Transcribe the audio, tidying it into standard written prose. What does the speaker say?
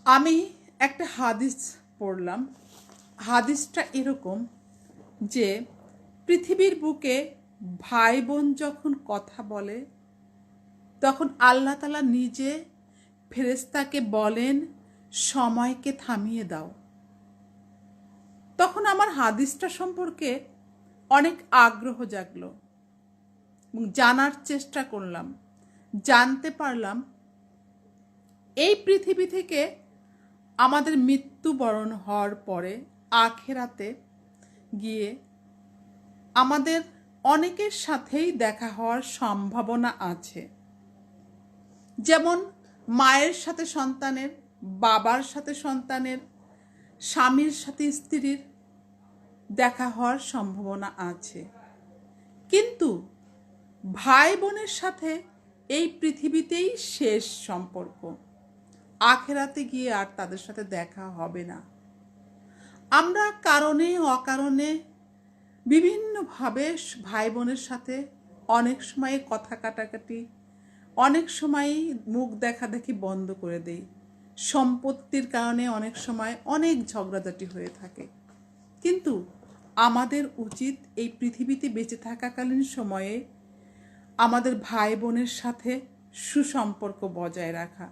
আমি একটা হাদিস পড়লাম। হাদিসটা এরকম যে পৃথিবীর বুকে ভাই বোন যখন কথা বলে তখন আল্লাহ তাআলা নিজে ফেরেশতাকে বলেন সময়কে থামিয়ে দাও। তখন আমার হাদিসটা সম্পর্কে অনেক আগ্রহ জাগলো এবং জানার চেষ্টা করলাম। জানতে পারলাম এই পৃথিবী থেকে আমাদের মৃত্যুবরণ হওয়ার পরে আখেরাতে গিয়ে আমাদের অনেকের সাথেই দেখা হওয়ার সম্ভাবনা আছে। যেমন মায়ের সাথে সন্তানের, বাবার সাথে সন্তানের, স্বামীর সাথে স্ত্রীর দেখা হওয়ার সম্ভাবনা আছে। কিন্তু ভাই বোনের সাথে এই পৃথিবীতেই শেষ সম্পর্ক। আখেরাতে গিয়ে আর তাদের সাথে দেখা হবে না। আমরা কারণে অকারণে বিভিন্নভাবে ভাই বোনের সাথে অনেক সময় কথা কাটাকাটি, অনেক সময়ই মুখ দেখাদেখি বন্ধ করে দেই। সম্পত্তির কারণে অনেক সময় অনেক ঝগড়াঝাটি হয়ে থাকে। কিন্তু আমাদের উচিত এই পৃথিবীতে বেঁচে থাকাকালীন সময়ে আমাদের ভাই বোনের সাথে সুসম্পর্ক বজায় রাখা।